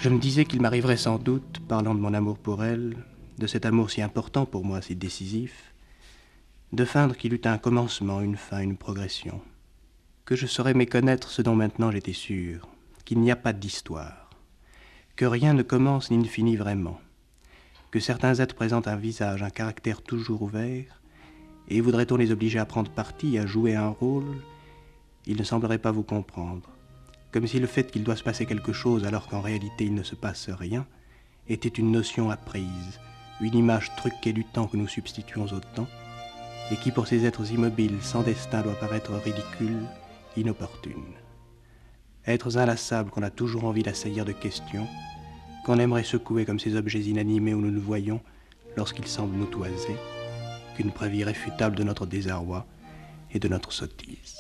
Je me disais qu'il m'arriverait sans doute, parlant de mon amour pour elle, de cet amour si important pour moi, si décisif, de feindre qu'il eût un commencement, une fin, une progression, que je saurais méconnaître ce dont maintenant j'étais sûr, qu'il n'y a pas d'histoire, que rien ne commence ni ne finit vraiment, que certains êtres présentent un visage, un caractère toujours ouvert, et voudrait-on les obliger à prendre parti, à jouer un rôle, ils ne sembleraient pas vous comprendre. Comme si le fait qu'il doit se passer quelque chose alors qu'en réalité il ne se passe rien, était une notion apprise, une image truquée du temps que nous substituons au temps, et qui pour ces êtres immobiles, sans destin, doit paraître ridicule, inopportune. Êtres inlassables qu'on a toujours envie d'assaillir de questions, qu'on aimerait secouer comme ces objets inanimés où nous nous voyons lorsqu'ils semblent nous toiser, qu'une preuve irréfutable de notre désarroi et de notre sottise.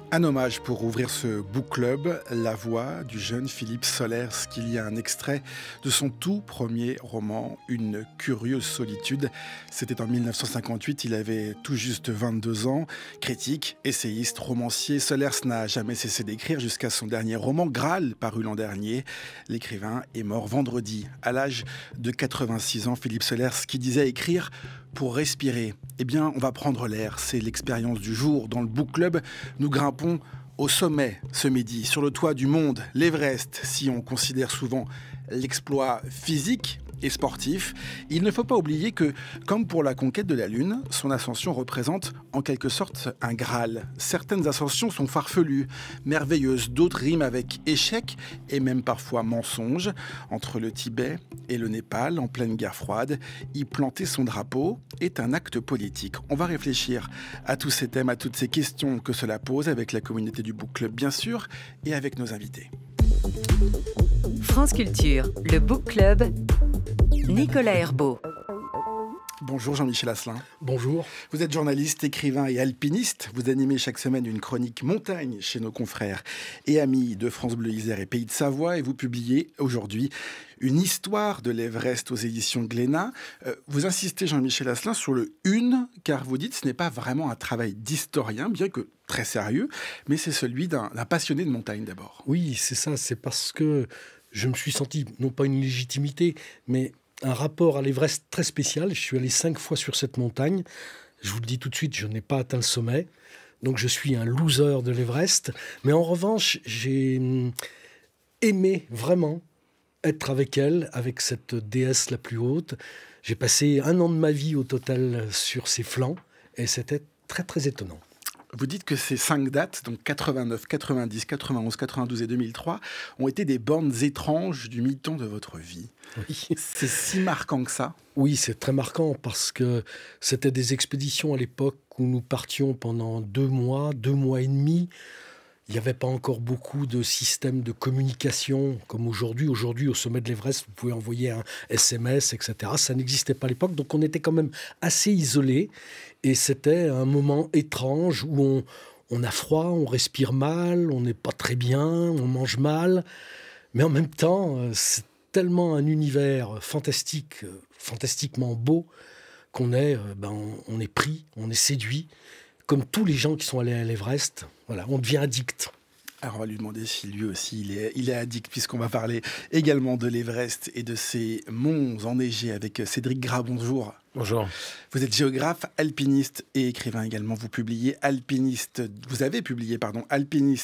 Un hommage pour ouvrir ce book club, la voix du jeune Philippe Solers, qu'il y a un extrait de son tout premier roman, Une curieuse solitude. C'était en 1958, il avait tout juste 22 ans. Critique, essayiste, romancier, Solers n'a jamais cessé d'écrire jusqu'à son dernier roman, Graal, paru l'an dernier. L'écrivain est mort vendredi, à l'âge de 86 ans. Philippe Solers qui disait écrire pour respirer. Eh bien, on va prendre l'air. C'est l'expérience du jour. Dans le book club, nous grimpons au sommet ce midi, sur le toit du monde, l'Everest, si on considère souvent l'exploit physique et sportif. Il ne faut pas oublier que, comme pour la conquête de la Lune, son ascension représente en quelque sorte un Graal. Certaines ascensions sont farfelues, merveilleuses, d'autres riment avec échec et même parfois mensonge. Entre le Tibet et le Népal, en pleine guerre froide, y planter son drapeau est un acte politique. On va réfléchir à tous ces thèmes, à toutes ces questions que cela pose avec la communauté du Book Club, bien sûr, et avec nos invités. France Culture, le Book Club, Nicolas Herbeau. Bonjour Jean-Michel Asselin. Bonjour. Vous êtes journaliste, écrivain et alpiniste. Vous animez chaque semaine une chronique montagne chez nos confrères et amis de France Bleu Isère et Pays de Savoie. Et vous publiez aujourd'hui une histoire de l'Everest aux éditions Glénat. Vous insistez, Jean-Michel Asselin, sur le « une », car vous dites que ce n'est pas vraiment un travail d'historien, bien que très sérieux, mais c'est celui d'un passionné de montagne d'abord. Oui, c'est ça. C'est parce que je me suis senti, non pas une légitimité, mais un rapport à l'Everest très spécial. Je suis allé 5 fois sur cette montagne. Je vous le dis tout de suite, je n'ai pas atteint le sommet. Donc je suis un loser de l'Everest. Mais en revanche, j'ai aimé vraiment être avec elle, avec cette déesse la plus haute. J'ai passé 1 an de ma vie au total sur ses flancs. Et c'était très très étonnant. Vous dites que ces 5 dates, donc 89, 90, 91, 92 et 2003, ont été des bornes étranges du mi-temps de votre vie. Oui. C'est si marquant que ça? Oui, c'est très marquant parce que c'était des expéditions à l'époque où nous partions pendant 2 mois et demi. Il n'y avait pas encore beaucoup de systèmes de communication comme aujourd'hui. Aujourd'hui, au sommet de l'Everest, vous pouvez envoyer un SMS, etc. Ça n'existait pas à l'époque, donc on était quand même assez isolés. Et c'était un moment étrange où on a froid, on respire mal, on n'est pas très bien, on mange mal. Mais en même temps, c'est tellement un univers fantastique, fantastiquement beau, qu'on est, on est pris, on est séduit. Comme tous les gens qui sont allés à l'Everest, voilà, on devient addict. Alors on va lui demander si lui aussi il est addict, puisqu'on va parler également de l'Everest et de ses monts enneigés avec Cédric Gras. Bonjour. Bonjour. Vous êtes géographe, alpiniste et écrivain également. Vous avez publié Alpiniste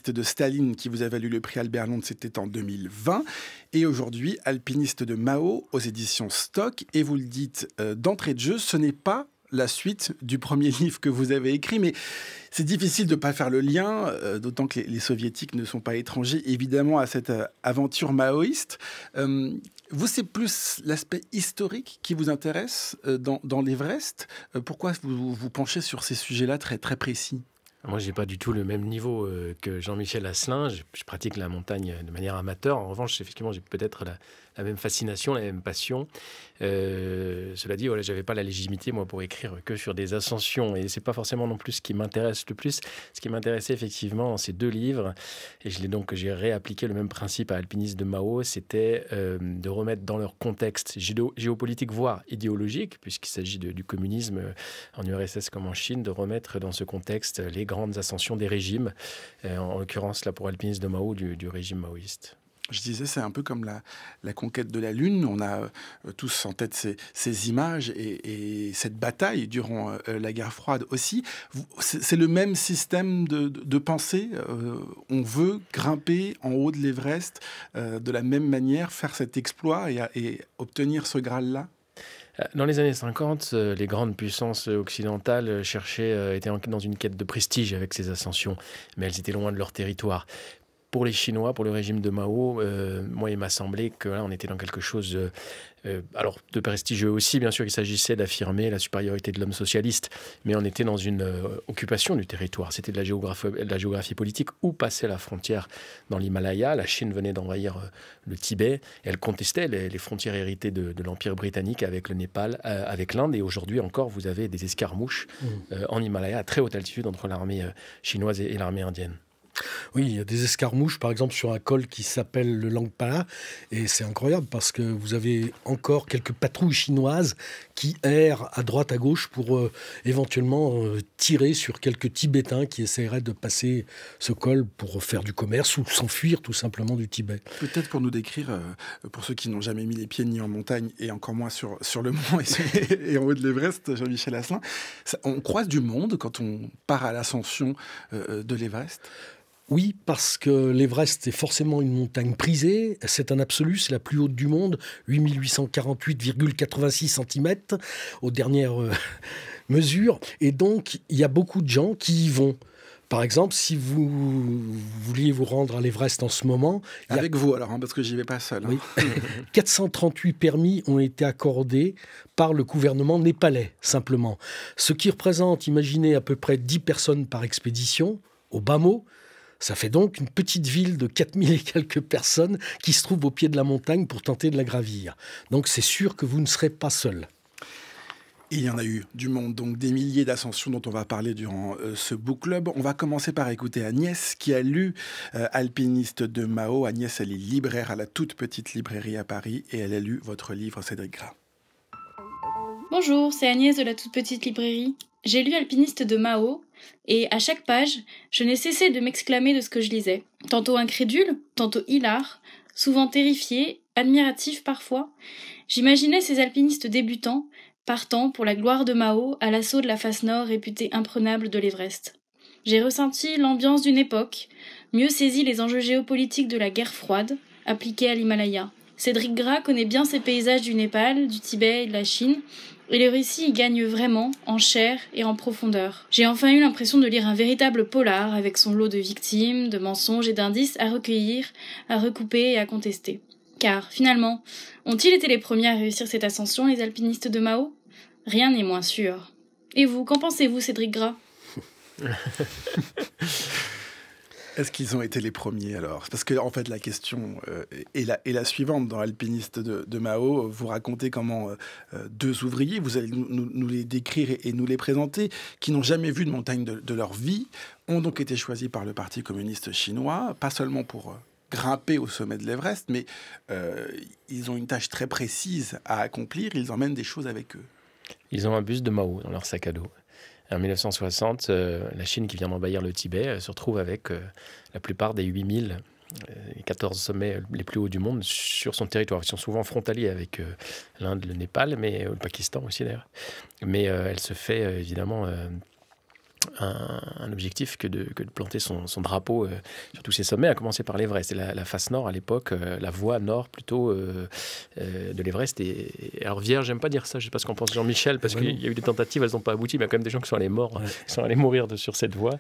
de Staline, qui vous a valu le prix Albert Londres, c'était en 2020. Et aujourd'hui, Alpiniste de Mao aux éditions Stock. Et vous le dites d'entrée de jeu, ce n'est pas la suite du premier livre que vous avez écrit, mais c'est difficile de ne pas faire le lien, d'autant que les soviétiques ne sont pas étrangers, évidemment, à cette aventure maoïste. Vous, c'est plus l'aspect historique qui vous intéresse dans l'Everest. Pourquoi vous vous penchez sur ces sujets-là très, très précis? Moi, je n'ai pas du tout le même niveau que Jean-Michel Asselin. Je pratique la montagne de manière amateur. En revanche, effectivement, j'ai peut-être la même fascination, la même passion. Cela dit, voilà, je n'avais pas la légitimité, moi, pour écrire que sur des ascensions. Et ce n'est pas forcément non plus ce qui m'intéresse le plus. Ce qui m'intéressait, effectivement, dans ces deux livres, et j'ai réappliqué le même principe à Alpinistes de Mao, c'était de remettre dans leur contexte géopolitique, voire idéologique, puisqu'il s'agit du communisme en URSS comme en Chine, de remettre dans ce contexte les grandes ascensions des régimes, en l'occurrence, là, pour Alpinistes de Mao, du régime maoïste. Je disais, c'est un peu comme la conquête de la Lune. On a tous en tête ces images et cette bataille durant la guerre froide aussi. C'est le même système de pensée. On veut grimper en haut de l'Everest de la même manière, faire cet exploit et obtenir ce Graal-là. Dans les années 50, les grandes puissances occidentales étaient dans une quête de prestige avec ces ascensions, mais elles étaient loin de leur territoire. Pour les Chinois, pour le régime de Mao, moi, il m'a semblé que là, on était dans quelque chose alors de prestigieux aussi. Bien sûr, il s'agissait d'affirmer la supériorité de l'homme socialiste, mais on était dans une occupation du territoire. C'était de la géographie politique. Où passait la frontière dans l'Himalaya? La Chine venait d'envahir le Tibet. Et elle contestait les frontières héritées de l'Empire britannique avec le Népal, avec l'Inde. Et aujourd'hui encore, vous avez des escarmouches en Himalaya à très haute altitude entre l'armée chinoise et l'armée indienne. Oui, il y a des escarmouches, par exemple, sur un col qui s'appelle le Langpa. Et c'est incroyable parce que vous avez encore quelques patrouilles chinoises qui errent à droite, à gauche pour éventuellement tirer sur quelques Tibétains qui essaieraient de passer ce col pour faire du commerce ou s'enfuir tout simplement du Tibet. Peut-être pour nous décrire, pour ceux qui n'ont jamais mis les pieds ni en montagne et encore moins sur le mont et en haut de l'Everest, Jean-Michel Asselin, on croise du monde quand on part à l'ascension de l'Everest? Oui, parce que l'Everest est forcément une montagne prisée. C'est un absolu, c'est la plus haute du monde, 8848,86 cm aux dernières mesures. Et donc, il y a beaucoup de gens qui y vont. Par exemple, si vous vouliez vous rendre à l'Everest en ce moment... Avec vous alors, parce que j'y vais pas seul. Oui. 438 permis ont été accordés par le gouvernement népalais, simplement. Ce qui représente, imaginez, à peu près 10 personnes par expédition, au bas mot. Ça fait donc une petite ville de 4000 et quelques personnes qui se trouvent au pied de la montagne pour tenter de la gravir. Donc c'est sûr que vous ne serez pas seul. Il y en a eu du monde, donc des milliers d'ascensions dont on va parler durant ce book club. On va commencer par écouter Agnès qui a lu Alpinistes de Mao. Agnès, elle est libraire à la toute petite librairie à Paris et elle a lu votre livre, Cédric Gras. Bonjour, c'est Agnès de la toute petite librairie. J'ai lu Alpinistes de Mao et à chaque page, je n'ai cessé de m'exclamer de ce que je lisais. Tantôt incrédule, tantôt hilar, souvent terrifié, admiratif parfois. J'imaginais ces alpinistes débutants partant pour la gloire de Mao à l'assaut de la face nord réputée imprenable de l'Everest. J'ai ressenti l'ambiance d'une époque, mieux saisi les enjeux géopolitiques de la guerre froide, appliqués à l'Himalaya. Cédric Gras connaît bien ces paysages du Népal, du Tibet et de la Chine, et le récit y gagne vraiment en chair et en profondeur. J'ai enfin eu l'impression de lire un véritable polar avec son lot de victimes, de mensonges et d'indices à recueillir, à recouper et à contester. Car, finalement, ont-ils été les premiers à réussir cette ascension, les alpinistes de Mao? Rien n'est moins sûr. Et vous, qu'en pensez-vous, Cédric Gras? Est-ce qu'ils ont été les premiers alors? Parce que en fait la question est la suivante. Dans Alpinistes de Mao, vous racontez comment deux ouvriers, vous allez nous les décrire et nous les présenter, qui n'ont jamais vu de montagne de leur vie, ont donc été choisis par le Parti communiste chinois, pas seulement pour grimper au sommet de l'Everest, mais ils ont une tâche très précise à accomplir, ils emmènent des choses avec eux. Ils ont un buste de Mao dans leur sac à dos. En 1960, la Chine, qui vient d'envahir le Tibet, se retrouve avec la plupart des 8000 et 14 sommets les plus hauts du monde sur son territoire. Ils sont souvent frontaliers avec l'Inde, le Népal, mais le Pakistan aussi d'ailleurs. Mais elle se fait évidemment un objectif que de planter son drapeau sur tous ces sommets, à commencer par l'Everest. Et la face nord, à l'époque, la voie nord plutôt de l'Everest. Et alors vierge, j'aime pas dire ça, je sais pas ce qu'en pense Jean-Michel, parce qu'il y a eu des tentatives, elles n'ont pas abouti, mais il y a quand même des gens qui sont allés qui sont allés mourir sur cette voie.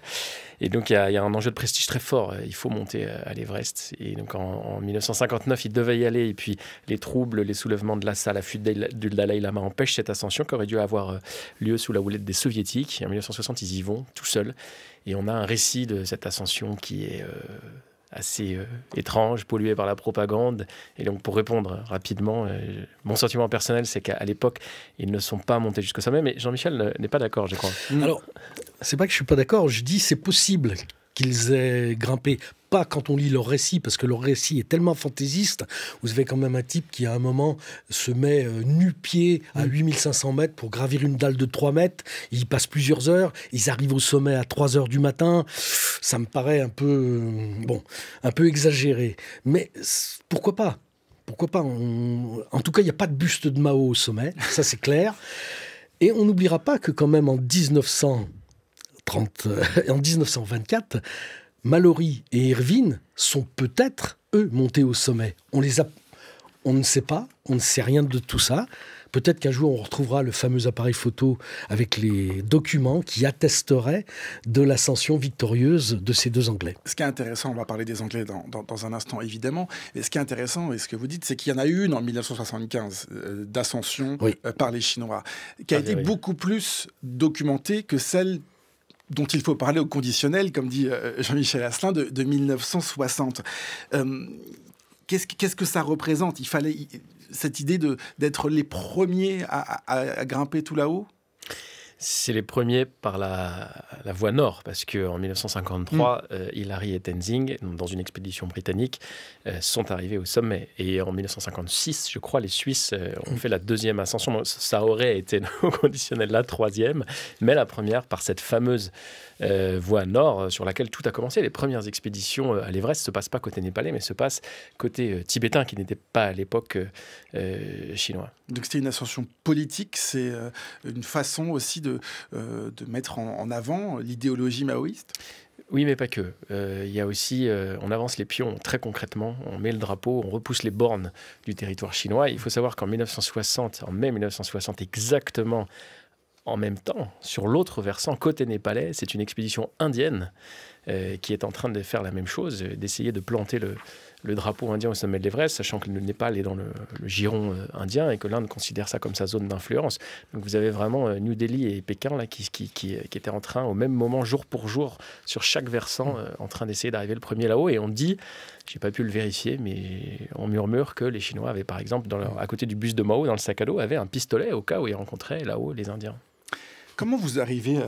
Et donc il y a un enjeu de prestige très fort. Il faut monter à l'Everest. Et donc en 1959, il devait y aller. Et puis les troubles, les soulèvements de Lhasa, la fuite du Dalai Lama empêchent cette ascension qui aurait dû avoir lieu sous la houlette des Soviétiques. Et en 1960, ils y vont. vont tout seuls. Et on a un récit de cette ascension qui est assez étrange, pollué par la propagande. Et donc, pour répondre rapidement, mon sentiment personnel, c'est qu'à l'époque, ils ne sont pas montés jusqu'au sommet. Mais Jean-Michel n'est pas d'accord, je crois. Alors, c'est pas que je suis pas d'accord, je dis c'est possible qu'ils aient grimpé. Pas quand on lit leur récit, parce que leur récit est tellement fantaisiste. Vous avez quand même un type qui, à un moment, se met nu-pied à 8500 mètres pour gravir une dalle de 3 mètres. Il y passe plusieurs heures. Ils arrivent au sommet à 3 heures du matin. Ça me paraît un peu exagéré. Mais pourquoi pas ? Pourquoi pas ? En tout cas, il n'y a pas de buste de Mao au sommet. Ça, c'est clair. Et on n'oubliera pas que quand même en 1924, Mallory et Irvine sont peut-être, eux, montés au sommet. On ne sait pas, on ne sait rien de tout ça. Peut-être qu'un jour, on retrouvera le fameux appareil photo avec les documents qui attesteraient de l'ascension victorieuse de ces deux Anglais. Ce qui est intéressant, on va parler des Anglais dans un instant, évidemment. Et ce qui est intéressant, et ce que vous dites, c'est qu'il y en a eu une en 1975 d'ascension par les Chinois, qui a été beaucoup plus documentée que celle dont il faut parler au conditionnel, comme dit Jean-Michel Asselin, de 1960. Qu'est-ce que ça représente ? Il fallait cette idée d'être les premiers à grimper tout là-haut ? C'est les premiers par la voie nord, parce qu'en 1953, Hillary et Tenzing, dans une expédition britannique, sont arrivés au sommet. Et en 1956, je crois, les Suisses ont fait la deuxième ascension. Donc, ça aurait été au conditionnel la troisième, mais la première par cette fameuse voie nord sur laquelle tout a commencé. Les premières expéditions à l'Everest ne se passent pas côté népalais, mais se passent côté tibétain, qui n'était pas à l'époque chinois. Donc c'était une ascension politique, c'est une façon aussi de mettre en avant l'idéologie maoïste ? Oui, mais pas que. Il y a aussi, on avance les pions très concrètement, on met le drapeau, on repousse les bornes du territoire chinois. Il faut savoir qu'en 1960, en mai 1960 exactement, en même temps, sur l'autre versant, côté népalais, c'est une expédition indienne qui est en train de faire la même chose, d'essayer de planter le drapeau indien au sommet de l'Everest, sachant que le Népal est dans le giron indien et que l'Inde considère ça comme sa zone d'influence. Donc vous avez vraiment New Delhi et Pékin là, qui étaient en train, au même moment, jour pour jour, sur chaque versant, en train d'essayer d'arriver le premier là-haut. Et on dit, j'ai pas pu le vérifier, mais on murmure que les Chinois avaient, par exemple, à côté du buste de Mao, dans le sac à dos, avaient un pistolet au cas où ils rencontraient là-haut les Indiens. Comment vous arrivez,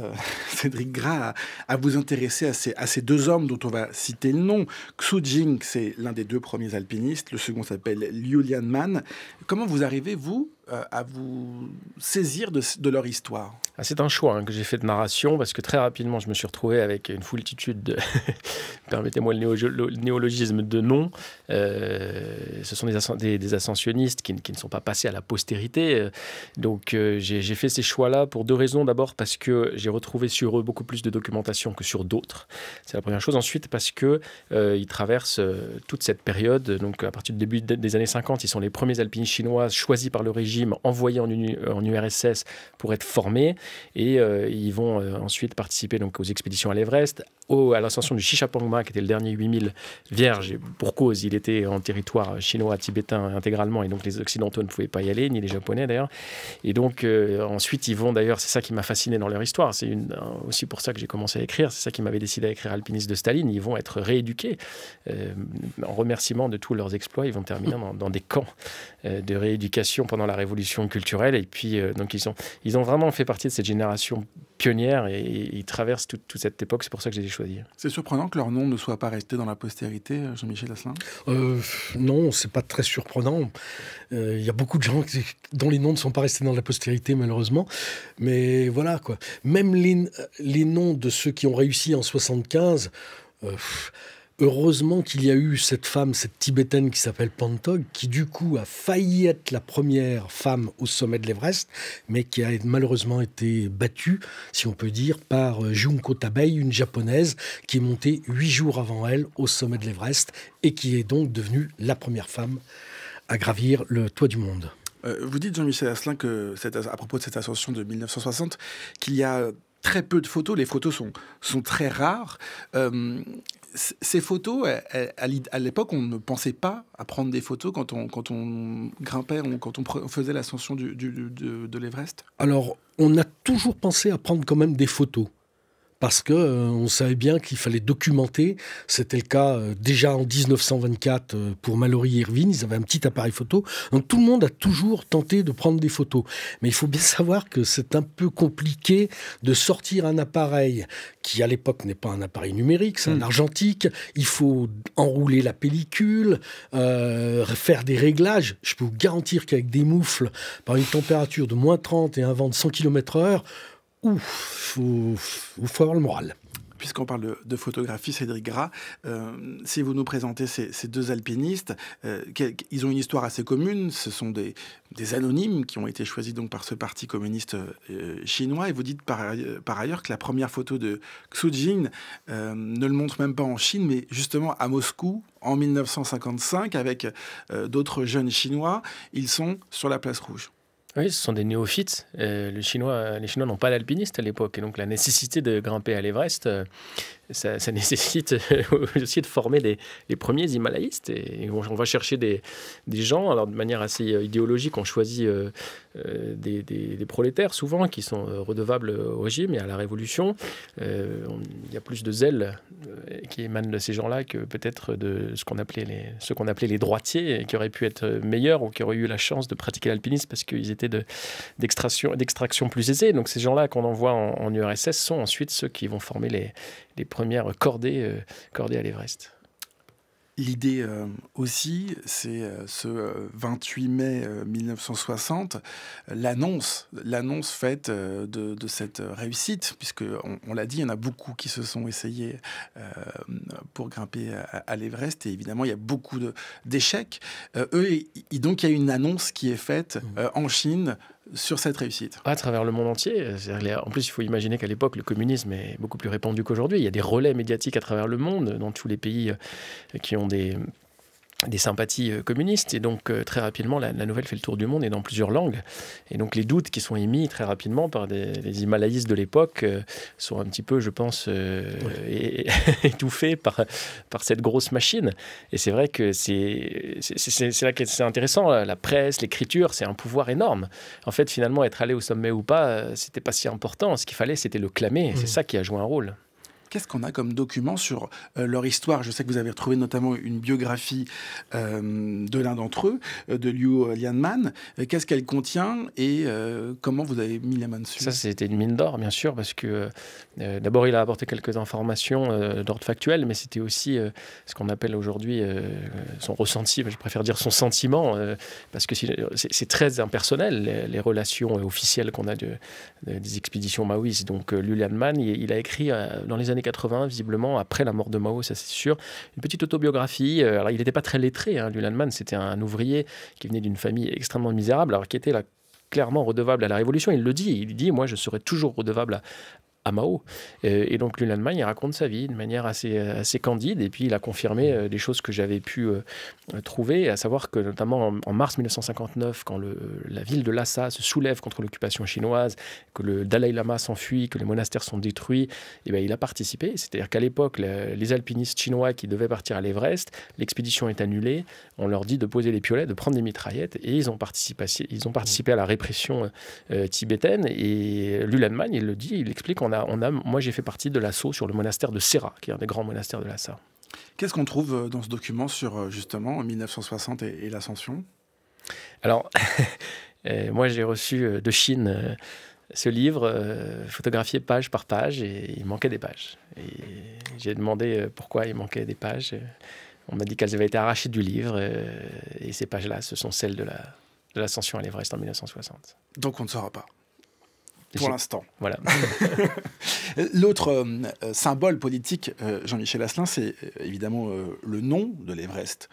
Cédric Gras, à vous intéresser à ces deux hommes dont on va citer le nom ? Xu Jing, c'est l'un des deux premiers alpinistes. Le second s'appelle Liu Lianman. Comment vous arrivez, vous, à vous saisir de leur histoire ? C'est un choix que j'ai fait de narration, parce que très rapidement, je me suis retrouvé avec une foultitude de, permettez-moi le néologisme, de noms. Ce sont des ascensionnistes qui ne sont pas passés à la postérité. Donc, j'ai fait ces choix-là pour deux raisons. D'abord, parce que j'ai retrouvé sur eux beaucoup plus de documentation que sur d'autres. C'est la première chose. Ensuite, parce qu'ils traversent toute cette période. Donc, à partir du début des années 50, ils sont les premiers alpinistes chinois choisis par le régime, envoyés en URSS pour être formés. Et ils vont ensuite participer donc, aux expéditions à l'Everest, à l'ascension du Shishapangma, qui était le dernier 8000 vierges. Et pour cause, il était en territoire chinois, tibétain intégralement, et donc les Occidentaux ne pouvaient pas y aller, ni les Japonais d'ailleurs. Et donc ensuite, ils vont d'ailleurs, c'est ça qui m'a fasciné dans leur histoire, c'est aussi pour ça que j'ai commencé à écrire, c'est ça qui m'avait décidé à écrire Alpiniste de Staline. Ils vont être rééduqués en remerciement de tous leurs exploits. Ils vont terminer dans des camps de rééducation pendant la révolution culturelle. Et puis, donc ils ont vraiment fait partie de cette génération pionnière et ils traversent toute cette époque. C'est pour ça que je les ai choisis. C'est surprenant que leur nom ne soit pas resté dans la postérité, Jean-Michel Asselin ? Non, c'est pas très surprenant. Il y a beaucoup de gens dont les noms ne sont pas restés dans la postérité, malheureusement. Mais voilà, quoi. Même les noms de ceux qui ont réussi en 75... heureusement qu'il y a eu cette femme, cette Tibétaine qui s'appelle Pantog, qui du coup a failli être la première femme au sommet de l'Everest, mais qui a malheureusement été battue, si on peut dire, par Junko Tabei, une japonaise qui est montée 8 jours avant elle au sommet de l'Everest et qui est donc devenue la première femme à gravir le toit du monde. Vous dites, Jean-Michel Asselin, à propos de cette ascension de 1960, qu'il y a très peu de photos. Les photos sont très rares. Ces photos, à l'époque, on ne pensait pas à prendre des photos quand on grimpait, quand on faisait l'ascension de l'Everest. Alors, on a toujours pensé à prendre quand même des photos. parce que on savait bien qu'il fallait documenter. C'était le cas déjà en 1924 pour Mallory et Irvine. Ils avaient un petit appareil photo. Donc tout le monde a toujours tenté de prendre des photos. Mais il faut bien savoir que c'est un peu compliqué de sortir un appareil qui, à l'époque, n'est pas un appareil numérique, c'est un argentique. Il faut enrouler la pellicule, faire des réglages. Je peux vous garantir qu'avec des moufles, par une température de moins 30 et un vent de 100 km/h, faut avoir le moral. Puisqu'on parle de photographie, Cédric Gras, si vous nous présentez ces deux alpinistes, ils ont une histoire assez commune. Ce sont des anonymes qui ont été choisis donc par ce parti communiste chinois. Et vous dites par ailleurs que la première photo de Xu Jin ne le montre même pas en Chine, mais justement à Moscou, en 1955, avec d'autres jeunes Chinois. Ils sont sur la place Rouge. Oui, ce sont des néophytes. Les Chinois n'ont pas d'alpinistes à l'époque. Et donc, la nécessité de grimper à l'Everest, ça nécessite aussi de former les premiers himalayistes. Et on va chercher des gens, alors de manière assez idéologique, on choisit des prolétaires, souvent, qui sont redevables au régime et à la Révolution. Il y a plus de zèle qui émane de ces gens-là que peut-être de ceux qu'on appelait les droitiers, qui auraient pu être meilleurs ou qui auraient eu la chance de pratiquer l'alpinisme parce qu'ils étaient d'extraction plus aisée. Donc ces gens-là qu'on envoie en URSS sont ensuite ceux qui vont former les premières cordées à l'Everest. L'idée aussi, c'est ce 28 mai 1960, l'annonce faite de cette réussite, puisque on l'a dit, il y en a beaucoup qui se sont essayés pour grimper à l'Everest, et évidemment, il y a beaucoup d'échecs. Donc, il y a une annonce qui est faite en Chine sur cette réussite. À travers le monde entier. En plus, il faut imaginer qu'à l'époque, le communisme est beaucoup plus répandu qu'aujourd'hui. Il y a des relais médiatiques à travers le monde, dans tous les pays qui ont des sympathies communistes. Et donc, très rapidement, la nouvelle fait le tour du monde et dans plusieurs langues. Et donc, les doutes qui sont émis très rapidement par les himalayistes de l'époque sont un petit peu, je pense, étouffés par cette grosse machine. Et c'est vrai que c'est là que c'est intéressant. La presse, l'écriture, c'est un pouvoir énorme. En fait, finalement, être allé au sommet ou pas, c'était pas si important. Ce qu'il fallait, c'était le clamer. C'est ça qui a joué un rôle. Qu'est-ce qu'on a comme document sur leur histoire? Je sais que vous avez retrouvé notamment une biographie de l'un d'entre eux, de Liu Lianman. Qu'est-ce qu'elle contient et comment vous avez mis la main dessus? Ça, c'était une mine d'or, bien sûr, parce que d'abord, il a apporté quelques informations d'ordre factuel, mais c'était aussi ce qu'on appelle aujourd'hui son ressenti, je préfère dire son sentiment, parce que c'est très impersonnel, les relations officielles qu'on a des expéditions maoïstes. Donc, Liu Lianman, il a écrit dans les années 80, visiblement, après la mort de Mao, ça c'est sûr, une petite autobiographie. Alors, il n'était pas très lettré, Liu Lianman, c'était un ouvrier qui venait d'une famille extrêmement misérable, alors qui était là, clairement redevable à la Révolution. Il le dit, il dit, moi je serai toujours redevable à Mao. Et donc, Liu Lianman, il raconte sa vie de manière assez candide, et puis il a confirmé des choses que j'avais pu trouver, à savoir que notamment en mars 1959, quand la ville de Lhasa se soulève contre l'occupation chinoise, que le Dalai Lama s'enfuit, que les monastères sont détruits, et bien, il a participé. C'est-à-dire qu'à l'époque, les alpinistes chinois qui devaient partir à l'Everest, l'expédition est annulée, on leur dit de poser les piolets, de prendre des mitraillettes, et ils ont participé à la répression tibétaine. Et Liu Lianman, il le dit, il explique, moi j'ai fait partie de l'assaut sur le monastère de Sera, qui est un des grands monastères de Lhasa. Qu'est-ce qu'on trouve dans ce document sur justement 1960 et l'ascension? Alors, moi j'ai reçu de Chine ce livre photographié page par page, et il manquait des pages. Et j'ai demandé pourquoi il manquait des pages. On m'a dit qu'elles avaient été arrachées du livre, et ces pages-là, ce sont celles de l'ascension à l'Everest en 1960. Donc on ne saura pas. Pour l'instant. Voilà. L'autre symbole politique, Jean-Michel Asselin, c'est évidemment le nom de l'Everest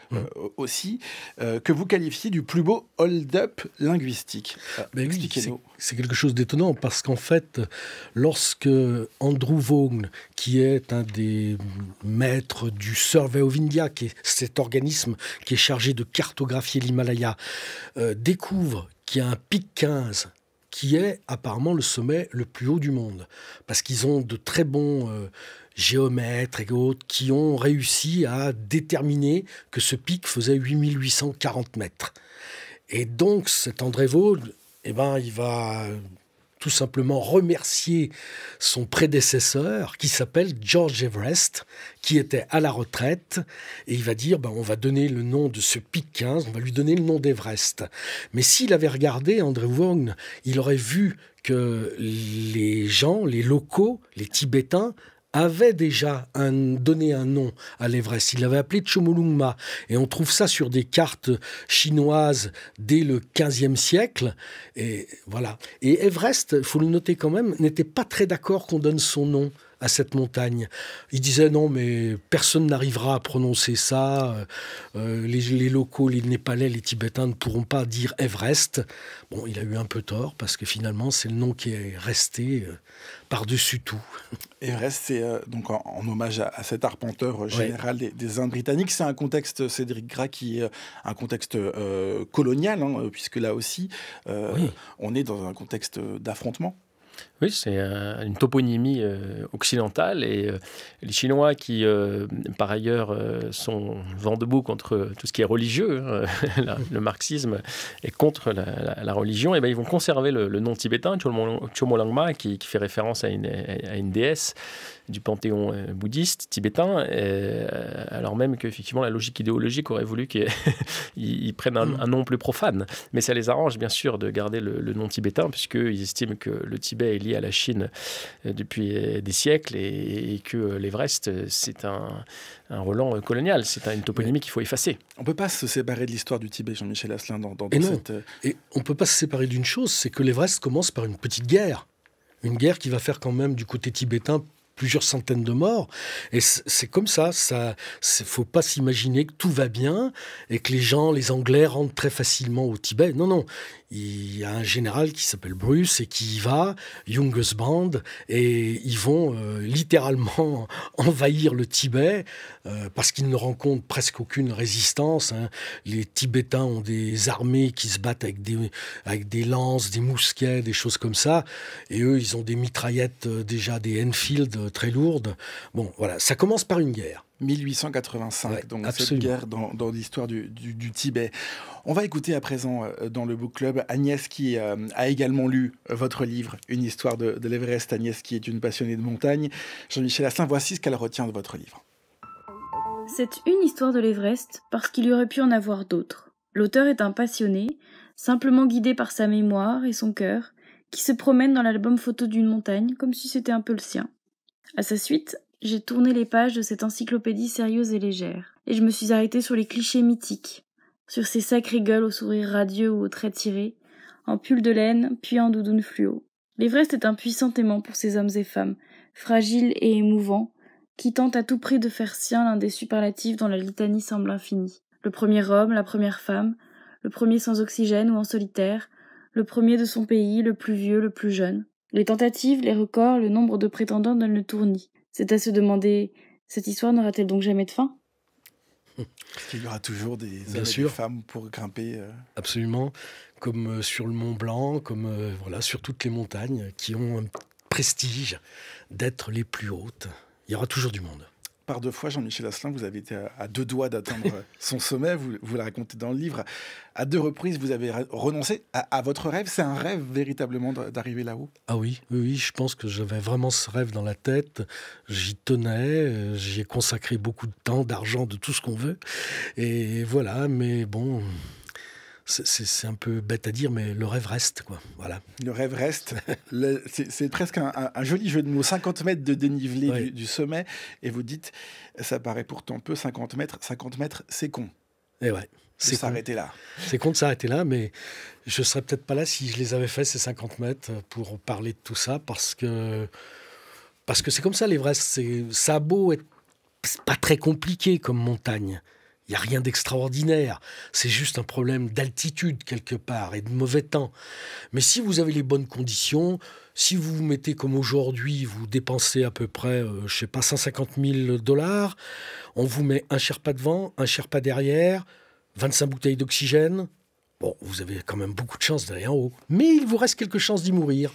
aussi, que vous qualifiez du plus beau hold-up linguistique. Expliquez-nous. C'est quelque chose d'étonnant parce qu'en fait, lorsque Andrew Vaughn, qui est un des maîtres du Survey of India, qui est cet organisme qui est chargé de cartographier l'Himalaya, découvre qu'il y a un pic 15 qui est apparemment le sommet le plus haut du monde. Parce qu'ils ont de très bons géomètres et autres qui ont réussi à déterminer que ce pic faisait 8840 mètres. Et donc, cet André Vaughn, il va tout simplement remercier son prédécesseur qui s'appelle George Everest, qui était à la retraite, et il va dire on va donner le nom de ce pic 15, on va lui donner le nom d'Everest. Mais s'il avait regardé Andrew Wong, il aurait vu que les gens, les locaux, les Tibétains, avait déjà donné un nom à l'Everest. Il l'avait appelé Chomolungma. Et on trouve ça sur des cartes chinoises dès le XVe siècle. Et voilà. Et Everest, il faut le noter quand même, n'était pas très d'accord qu'on donne son nom à cette montagne. Il disait non, mais personne n'arrivera à prononcer ça. Les locaux, les Népalais, les Tibétains ne pourront pas dire Everest. Bon, il a eu un peu tort parce que finalement, c'est le nom qui est resté par-dessus tout. Everest, c'est donc en hommage à cet arpenteur général des Indes britanniques. C'est un contexte, Cédric Gras, qui est un contexte colonial, puisque là aussi, on est dans un contexte d'affrontement. Oui, c'est une toponymie occidentale et les Chinois qui, par ailleurs, sont vent debout contre tout ce qui est religieux, le marxisme est contre la religion, et ben, ils vont conserver le nom tibétain, Chomolungma, qui fait référence à une déesse du panthéon bouddhiste tibétain, alors même qu'effectivement la logique idéologique aurait voulu qu'ils prennent un nom plus profane. Mais ça les arrange bien sûr de garder le nom tibétain, puisqu'ils estiment que le Tibet est lié à la Chine depuis des siècles et que l'Everest, c'est un relent colonial, c'est une toponymie qu'il faut effacer. On ne peut pas se séparer de l'histoire du Tibet, Jean-Michel Asselin, dans cette... Et on ne peut pas se séparer d'une chose, c'est que l'Everest commence par une petite guerre. Une guerre qui va faire quand même du côté tibétain plusieurs centaines de morts. Et c'est comme ça. Faut pas s'imaginer que tout va bien et que les Anglais rentrent très facilement au Tibet. Non, non. Il y a un général qui s'appelle Bruce et qui y va, Young's Band, et ils vont littéralement envahir le Tibet parce qu'ils ne rencontrent presque aucune résistance. Les Tibétains ont des armées qui se battent avec des lances, des mousquets, des choses comme ça. Et eux, ils ont des mitraillettes, déjà des Enfield très lourdes. Bon, voilà, ça commence par une guerre. 1885, donc absolument. Cette guerre dans l'histoire du Tibet. On va écouter à présent dans le Book Club Agnès qui a également lu votre livre, Une histoire de l'Everest. Agnès qui est une passionnée de montagne. Jean-Michel Asselin, voici ce qu'elle retient de votre livre. C'est une histoire de l'Everest parce qu'il y aurait pu en avoir d'autres. L'auteur est un passionné, simplement guidé par sa mémoire et son cœur, qui se promène dans l'album photo d'une montagne comme si c'était un peu le sien. À sa suite, j'ai tourné les pages de cette encyclopédie sérieuse et légère, et je me suis arrêtée sur les clichés mythiques, sur ces sacrées gueules au sourire radieux ou aux traits tirés, en pull de laine, puis en doudoune fluo. L'Everest est un puissant aimant pour ces hommes et femmes, fragiles et émouvants, qui tentent à tout prix de faire sien l'un des superlatifs dont la litanie semble infinie. Le premier homme, la première femme, le premier sans oxygène ou en solitaire, le premier de son pays, le plus vieux, le plus jeune. Les tentatives, les records, le nombre de prétendants donnent le tournis. C'est à se demander, cette histoire n'aura-t-elle donc jamais de fin ? Il y aura toujours des hommes et des femmes pour grimper. Absolument, comme sur le Mont Blanc, comme sur toutes les montagnes qui ont un prestige d'être les plus hautes. Il y aura toujours du monde. Par deux fois, Jean-Michel Asselin, vous avez été à deux doigts d'atteindre son sommet, vous la racontez dans le livre. À deux reprises, vous avez renoncé à votre rêve. C'est un rêve véritablement d'arriver là-haut ? Ah oui, je pense que j'avais vraiment ce rêve dans la tête. J'y tenais, j'y ai consacré beaucoup de temps, d'argent, de tout ce qu'on veut. Et voilà, mais bon... C'est un peu bête à dire, mais le rêve reste, quoi. Voilà. Le rêve reste. C'est presque un joli jeu de mots. 50 mètres de dénivelé du sommet. Et vous dites, ça paraît pourtant peu, 50 mètres, c'est con. Et ouais. C'est s'arrêter là. C'est con de s'arrêter là, mais je ne serais peut-être pas là si je les avais fait, ces 50 mètres, pour parler de tout ça, parce que c'est comme ça, l'Everest. Ça a beau être pas très compliqué comme montagne. Il n'y a rien d'extraordinaire, c'est juste un problème d'altitude quelque part et de mauvais temps. Mais si vous avez les bonnes conditions, si vous vous mettez comme aujourd'hui, vous dépensez à peu près, 150 000 $, on vous met un Sherpa devant, un Sherpa derrière, 25 bouteilles d'oxygène, bon, vous avez quand même beaucoup de chance d'aller en haut. Mais il vous reste quelques chances d'y mourir.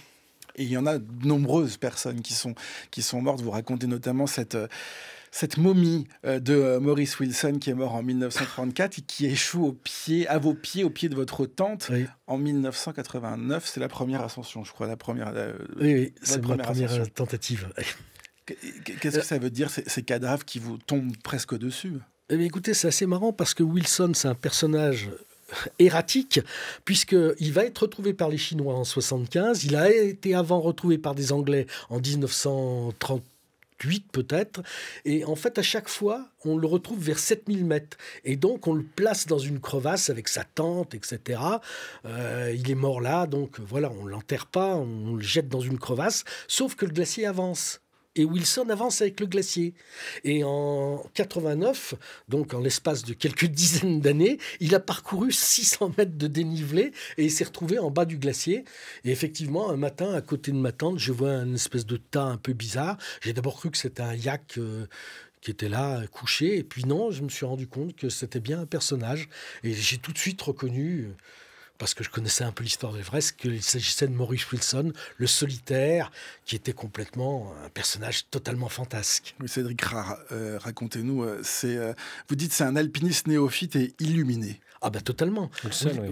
Et il y en a de nombreuses personnes qui sont mortes. Vous racontez notamment cette momie de Maurice Wilson qui est mort en 1934 et qui échoue à vos pieds, au pied de votre tente en 1989. C'est la première ascension, je crois. Oui, c'est ma première tentative. Qu'est-ce que ça veut dire, ces cadavres qui vous tombent presque dessus? Écoutez, c'est assez marrant parce que Wilson, c'est un personnage erratique, puisqu'il va être retrouvé par les Chinois en 1975. Il a été avant retrouvé par des Anglais en 1938 peut-être. Et en fait, à chaque fois, on le retrouve vers 7000 mètres. Et donc, on le place dans une crevasse avec sa tente, etc. Il est mort là, donc voilà, on ne l'enterre pas, on le jette dans une crevasse, sauf que le glacier avance. Et Wilson avance avec le glacier. Et en 89, donc en l'espace de quelques dizaines d'années, il a parcouru 600 mètres de dénivelé et il s'est retrouvé en bas du glacier. Et effectivement, un matin, à côté de ma tente, je vois une espèce de tas un peu bizarre. J'ai d'abord cru que c'était un yak qui était là, couché. Et puis non, je me suis rendu compte que c'était bien un personnage. Et j'ai tout de suite reconnu... parce que je connaissais un peu l'histoire de l'Everest, qu'il s'agissait de Maurice Wilson, le solitaire, qui était complètement un personnage totalement fantasque. Oui, Cédric, racontez-nous, vous dites c'est un alpiniste néophyte et illuminé. Ah ben totalement. Wilson, oui.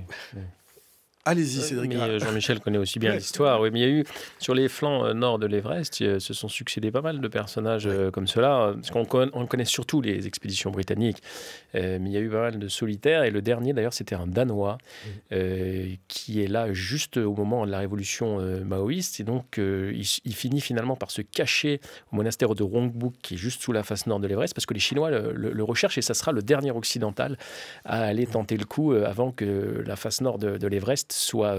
Allez-y, Cédric. Mais Jean-Michel connaît aussi bien l'histoire. Oui, mais il y a eu, sur les flancs nord de l'Everest, se sont succédés pas mal de personnages comme cela. Parce qu'on connaît surtout les expéditions britanniques. Mais il y a eu pas mal de solitaires. Et le dernier, d'ailleurs, c'était un Danois qui est là juste au moment de la révolution maoïste. Et donc, il finit finalement par se cacher au monastère de Rongbuk, qui est juste sous la face nord de l'Everest, parce que les Chinois le recherchent. Et ça sera le dernier occidental à aller tenter le coup avant que la face nord de l'Everest soit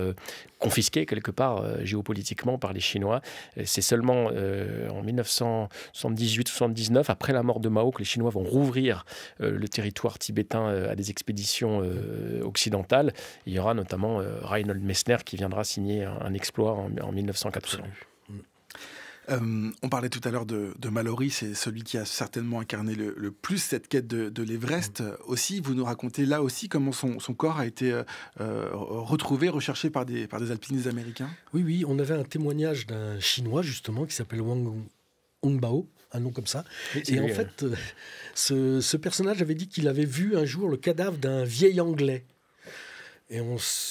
confisqué quelque part géopolitiquement par les Chinois. C'est seulement en 1978-79, après la mort de Mao, que les Chinois vont rouvrir le territoire tibétain à des expéditions occidentales. Il y aura notamment Reinhold Messner qui viendra signer un exploit en 1980. On parlait tout à l'heure de Mallory, c'est celui qui a certainement incarné le plus cette quête de l'Everest. Aussi, vous nous racontez là aussi comment son corps a été retrouvé, recherché par des alpinistes américains. Oui, on avait un témoignage d'un Chinois justement qui s'appelle Wang Hongbao, un nom comme ça. Et en fait, ce personnage avait dit qu'il avait vu un jour le cadavre d'un vieil Anglais. Et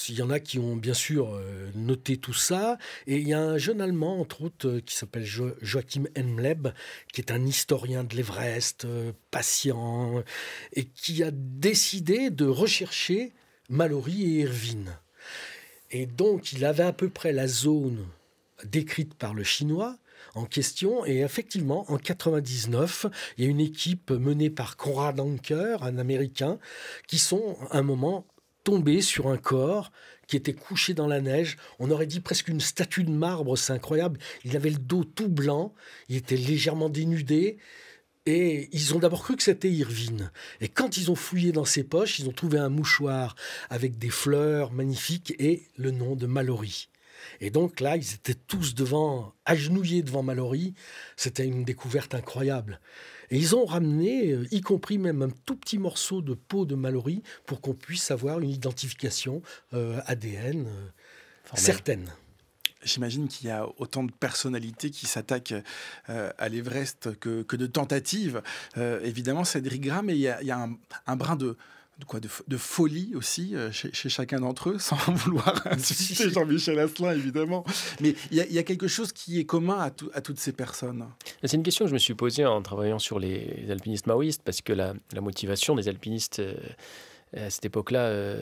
il y en a qui ont bien sûr noté tout ça. Et il y a un jeune Allemand, entre autres, qui s'appelle Joachim Hemleb, qui est un historien de l'Everest, patient, et qui a décidé de rechercher Mallory et Irvine. Et donc, il avait à peu près la zone décrite par le Chinois en question. Et effectivement, en 1999, il y a une équipe menée par Konrad Anker, un Américain, qui sont, à un moment, tombés sur un corps qui était couché dans la neige. On aurait dit presque une statue de marbre, c'est incroyable. Il avait le dos tout blanc, il était légèrement dénudé. Et ils ont d'abord cru que c'était Irvine. Et quand ils ont fouillé dans ses poches, ils ont trouvé un mouchoir avec des fleurs magnifiques et le nom de Mallory. Et donc là, ils étaient tous agenouillés devant Mallory. C'était une découverte incroyable. Et ils ont ramené, y compris même un tout petit morceau de peau de Mallory, pour qu'on puisse avoir une identification ADN certaine. J'imagine qu'il y a autant de personnalités qui s'attaquent à l'Everest que de tentatives. Évidemment, Cédric Graham, mais il y a un brin de folie aussi chez chacun d'entre eux, sans vouloir insulter Jean-Michel Asselin, évidemment. Mais il y a quelque chose qui est commun à toutes ces personnes. C'est une question que je me suis posée en travaillant sur les alpinistes maoïstes, parce que la motivation des alpinistes à cette époque-là,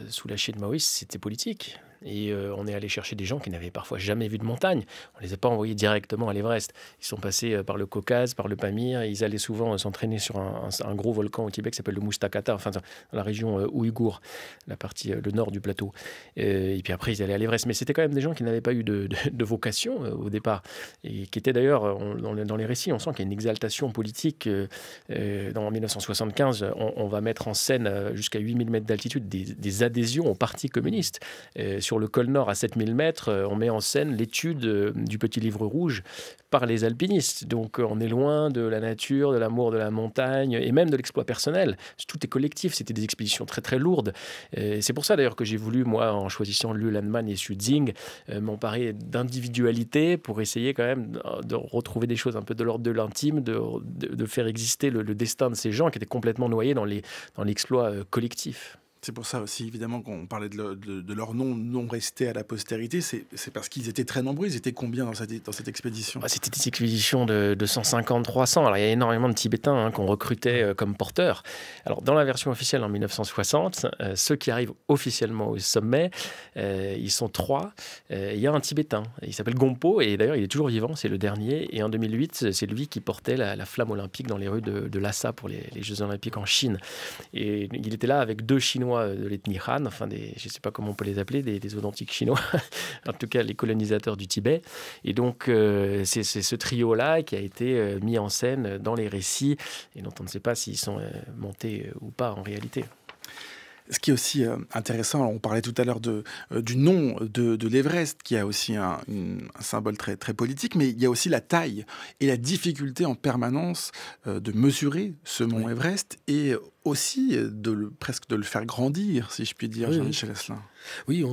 sous la Chine maoïste, c'était politique. Et on est allé chercher des gens qui n'avaient parfois jamais vu de montagne. On ne les a pas envoyés directement à l'Everest. Ils sont passés par le Caucase, par le Pamir. Ils allaient souvent s'entraîner sur un gros volcan au Tibet qui s'appelle le Mustakata, enfin dans la région ouïghour, la partie, le nord du plateau. Et puis après, ils allaient à l'Everest. Mais c'était quand même des gens qui n'avaient pas eu de vocation au départ. Et qui étaient d'ailleurs, dans les récits, on sent qu'il y a une exaltation politique. En 1975, on va mettre en scène jusqu'à 8000 mètres d'altitude des adhésions au Parti communiste. sur le col Nord à 7000 mètres, on met en scène l'étude du Petit Livre Rouge par les alpinistes. Donc on est loin de la nature, de l'amour de la montagne et même de l'exploit personnel. Tout est collectif, c'était des expéditions très très lourdes. C'est pour ça d'ailleurs que j'ai voulu, moi, en choisissant Lühlenmann et Schützing, m'emparer d'individualité pour essayer quand même de retrouver des choses un peu de l'ordre de l'intime, de faire exister le destin de ces gens qui étaient complètement noyés dans l'exploit collectif. C'est pour ça aussi, évidemment, qu'on parlait de leur nom non resté à la postérité. C'est parce qu'ils étaient très nombreux. Ils étaient combien dans cette expédition ? C'était des expéditions de 150-300. Alors, il y a énormément de Tibétains qu'on recrutait comme porteurs. Alors, dans la version officielle en 1960, ceux qui arrivent officiellement au sommet, ils sont 3. Il y a un Tibétain. Il s'appelle Gompo. Et d'ailleurs, il est toujours vivant. C'est le dernier. Et en 2008, c'est lui qui portait la flamme olympique dans les rues de Lhasa pour les Jeux olympiques en Chine. Et il était là avec 2 Chinois de l'ethnie Han, enfin je ne sais pas comment on peut les appeler, des authentiques chinois, en tout cas les colonisateurs du Tibet. Et donc c'est ce trio-là qui a été mis en scène dans les récits et dont on ne sait pas s'ils sont montés ou pas en réalité. Ce qui est aussi intéressant, on parlait tout à l'heure du nom de l'Everest, qui a aussi un symbole très, très politique, mais il y a aussi la taille et la difficulté en permanence de mesurer ce mont Everest et aussi presque de le faire grandir, si je puis dire, Jean-Michel Asselin. Oui,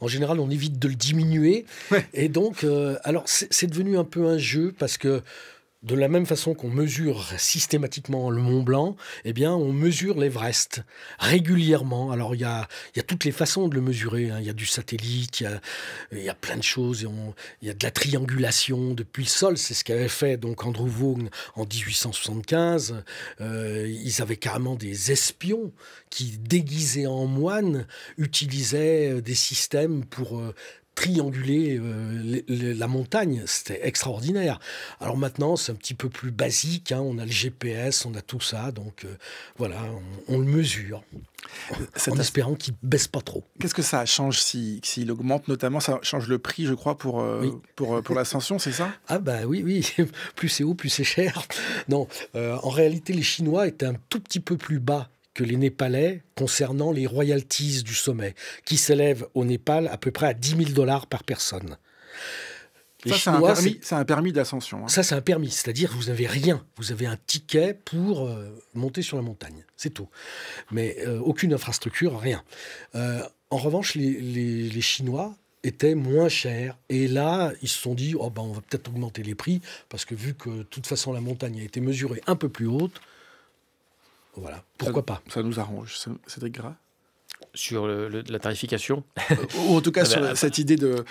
en général, on évite de le diminuer. Ouais. Et donc, alors c'est devenu un peu un jeu parce que de la même façon qu'on mesure systématiquement le Mont Blanc, eh bien, on mesure l'Everest régulièrement. Alors, il y a toutes les façons de le mesurer. Il y a du satellite, il y a plein de choses. Il y a de la triangulation depuis le sol. C'est ce qu'avait fait donc Andrew Vaughn en 1875. Ils avaient carrément des espions qui, déguisés en moines, utilisaient des systèmes pour trianguler la montagne. C'était extraordinaire. Alors maintenant, c'est un petit peu plus basique. On a le GPS, on a tout ça. Donc voilà, on le mesure. En espérant qu'il ne baisse pas trop. Qu'est-ce que ça change s'il augmente? Notamment, ça change le prix, je crois, pour l'ascension, c'est ça? Ah bah oui. Plus c'est haut, plus c'est cher. Non, en réalité, les Chinois étaient un tout petit peu plus bas que les Népalais concernant les royalties du sommet, qui s'élèvent au Népal à peu près à $10,000 par personne. Ça, c'est un permis d'ascension. Ça, c'est un permis, c'est-à-dire que vous n'avez rien. Vous avez un ticket pour monter sur la montagne, c'est tout. Mais aucune infrastructure, rien. En revanche, les Chinois étaient moins chers. Et là, ils se sont dit, on va peut-être augmenter les prix, parce que vu que de toute façon, la montagne a été mesurée un peu plus haute, voilà, pourquoi pas. Ça nous arrange, Cédric Gras. Sur la tarification ou en tout cas sur cette idée de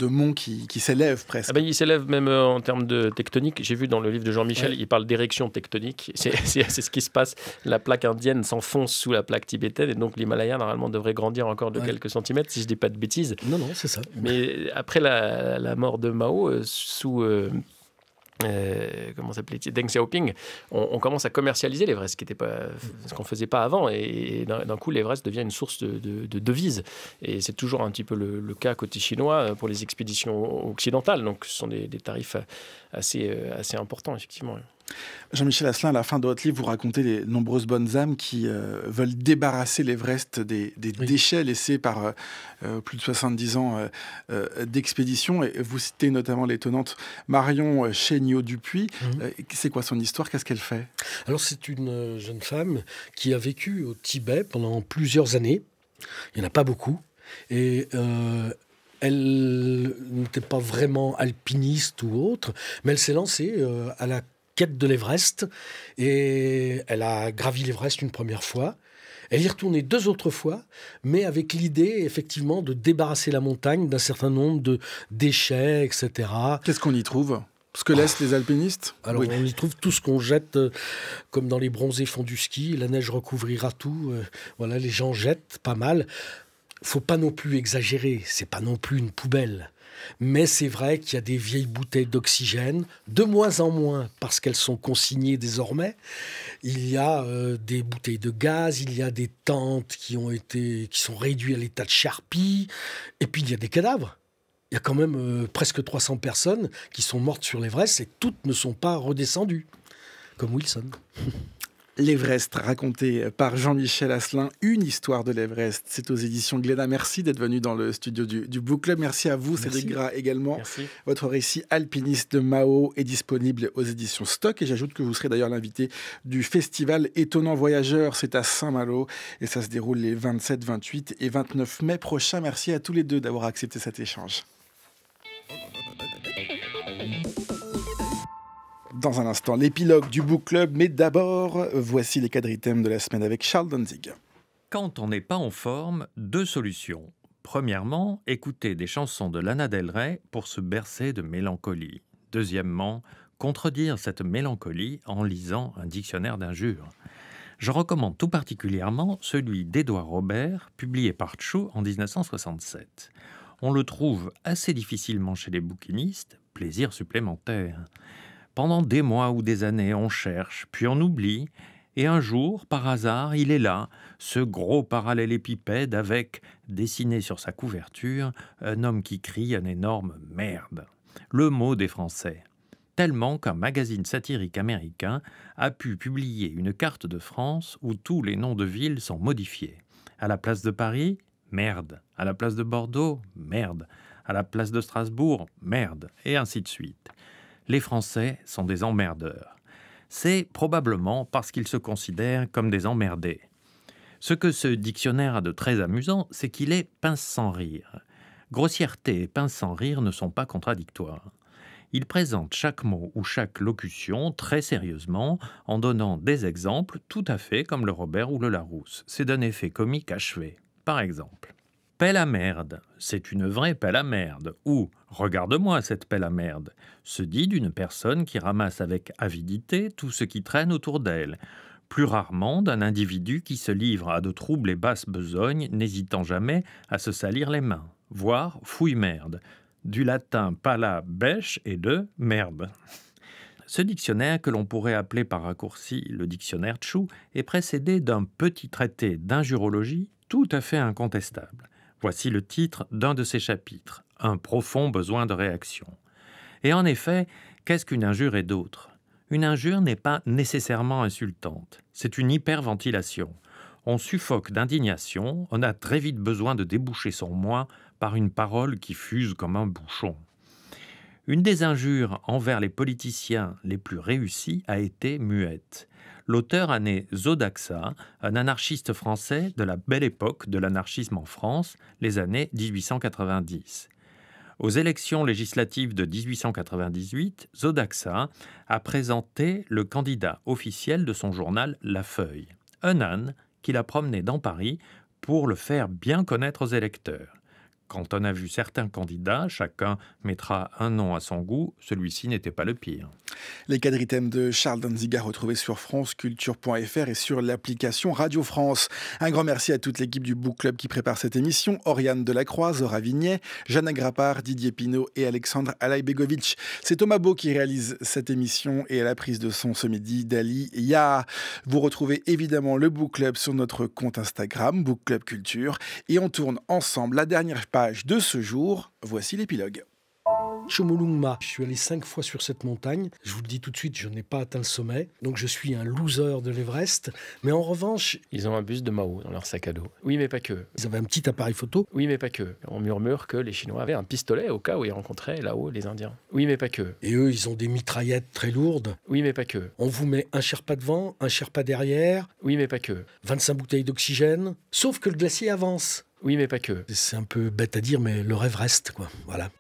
mont qui s'élève presque. Il s'élève même en termes de tectonique. J'ai vu dans le livre de Jean-Michel, il parle d'érection tectonique. C'est ce qui se passe. La plaque indienne s'enfonce sous la plaque tibétaine et donc l'Himalaya normalement devrait grandir encore de quelques centimètres, si je ne dis pas de bêtises. Non, c'est ça. Mais après la mort de Mao, sous... comment s'appelait Deng Xiaoping, on commence à commercialiser l'Everest, ce qu'on ne faisait pas avant, et d'un coup l'Everest devient une source de devises, et c'est toujours un petit peu le cas côté chinois pour les expéditions occidentales, donc ce sont des tarifs assez importants effectivement. Jean-Michel Asselin, à la fin de votre livre, vous racontez les nombreuses bonnes âmes qui veulent débarrasser l'Everest des déchets laissés par plus de 70 ans d'expédition. Et vous citez notamment l'étonnante Marion Chéniaud-Dupuis. C'est quoi son histoire? Qu'est-ce qu'elle fait? Alors, c'est une jeune femme qui a vécu au Tibet pendant plusieurs années. Il n'y en a pas beaucoup. Et elle n'était pas vraiment alpiniste ou autre, mais elle s'est lancée à la quête de l'Everest, et elle a gravi l'Everest une première fois. Elle y est retournée 2 autres fois, mais avec l'idée, effectivement, de débarrasser la montagne d'un certain nombre de déchets, etc. Qu'est-ce qu'on y trouve? Ce que laissent les alpinistes? Alors, on y trouve tout ce qu'on jette, comme dans les bronzés font du ski, la neige recouvrira tout. Voilà, les gens jettent pas mal. Faut pas non plus exagérer, c'est pas non plus une poubelle. Mais c'est vrai qu'il y a des vieilles bouteilles d'oxygène, de moins en moins parce qu'elles sont consignées désormais. Il y a des bouteilles de gaz, il y a des tentes qui sont réduites à l'état de charpie, et puis il y a des cadavres. Il y a quand même presque 300 personnes qui sont mortes sur l'Everest et toutes ne sont pas redescendues, comme Wilson. L'Everest, raconté par Jean-Michel Asselin, une histoire de l'Everest. C'est aux éditions Glénat. Merci d'être venu dans le studio du Book Club. Merci à vous, Cédric Gras, également. Merci. Votre récit Alpiniste de Mao est disponible aux éditions Stock. Et j'ajoute que vous serez d'ailleurs l'invité du festival Étonnant Voyageur. C'est à Saint-Malo et ça se déroule les 27, 28 et 29 mai prochains. Merci à tous les deux d'avoir accepté cet échange. Dans un instant, l'épilogue du Book Club, mais d'abord, voici les quadritèmes de la semaine avec Charles Danzig. Quand on n'est pas en forme, 2 solutions. Premièrement, écouter des chansons de Lana Del Rey pour se bercer de mélancolie. Deuxièmement, contredire cette mélancolie en lisant un dictionnaire d'injures. Je recommande tout particulièrement celui d'Édouard Robert, publié par Tchou en 1967. On le trouve assez difficilement chez les bouquinistes, plaisir supplémentaire. Pendant des mois ou des années, on cherche, puis on oublie, et un jour, par hasard, il est là, ce gros parallélépipède avec, dessiné sur sa couverture, un homme qui crie un énorme « merde ». Le mot des Français. Tellement qu'un magazine satirique américain a pu publier une carte de France où tous les noms de villes sont modifiés. À la place de Paris, merde. À la place de Bordeaux, merde. À la place de Strasbourg, merde. Et ainsi de suite. Les Français sont des emmerdeurs. C'est probablement parce qu'ils se considèrent comme des emmerdés. Ce que ce dictionnaire a de très amusant, c'est qu'il est pince sans rire. Grossièreté et pince sans rire ne sont pas contradictoires. Il présente chaque mot ou chaque locution très sérieusement en donnant des exemples tout à fait comme le Robert ou le Larousse. C'est d'un effet comique achevé. Par exemple, pelle à merde, c'est une vraie pelle à merde. Ou regarde-moi cette pelle à merde, se dit d'une personne qui ramasse avec avidité tout ce qui traîne autour d'elle. Plus rarement d'un individu qui se livre à de troubles et basses besognes, n'hésitant jamais à se salir les mains. Voire fouille merde. Du latin pala bêche et de merde. Ce dictionnaire, que l'on pourrait appeler par raccourci le dictionnaire Tchou, est précédé d'un petit traité d'injurologie tout à fait incontestable. Voici le titre d'un de ses chapitres, « Un profond besoin de réaction ». Et en effet, qu'est-ce qu'une injure et d'autre ? Une injure n'est pas nécessairement insultante, c'est une hyperventilation. On suffoque d'indignation, on a très vite besoin de déboucher son moi par une parole qui fuse comme un bouchon. Une des injures envers les politiciens les plus réussies a été muette. L'auteur a né Zodaxa, un anarchiste français de la belle époque de l'anarchisme en France, les années 1890. Aux élections législatives de 1898, Zodaxa a présenté le candidat officiel de son journal La Feuille, un âne qu'il a promené dans Paris pour le faire bien connaître aux électeurs. Quand on a vu certains candidats, chacun mettra un nom à son goût, celui-ci n'était pas le pire. Les quadritèmes de Charles Danziga retrouvés sur franceculture.fr et sur l'application Radio France. Un grand merci à toute l'équipe du Book Club qui prépare cette émission. Oriane Delacroix, Zora Vignet, Jeanne Grappard, Didier Pinault et Alexandre Alaïbegovic. C'est Thomas Beau qui réalise cette émission et à la prise de son ce midi, Dali Ya. Vous retrouvez évidemment le Book Club sur notre compte Instagram, Book Club Culture. Et on tourne ensemble la dernière page de ce jour. Voici l'épilogue. Chomolungma, je suis allé 5 fois sur cette montagne. Je vous le dis tout de suite, je n'ai pas atteint le sommet. Donc je suis un loser de l'Everest. Mais en revanche... Ils ont un buste de Mao dans leur sac à dos. Oui, mais pas que. Ils avaient un petit appareil photo. Oui, mais pas que. On murmure que les Chinois avaient un pistolet au cas où ils rencontraient là-haut les Indiens. Oui, mais pas que. Et eux, ils ont des mitraillettes très lourdes. Oui, mais pas que. On vous met un Sherpa devant, un Sherpa derrière. Oui, mais pas que. 25 bouteilles d'oxygène. Sauf que le glacier avance. Oui, mais pas que. C'est un peu bête à dire, mais le rêve reste, quoi. Voilà.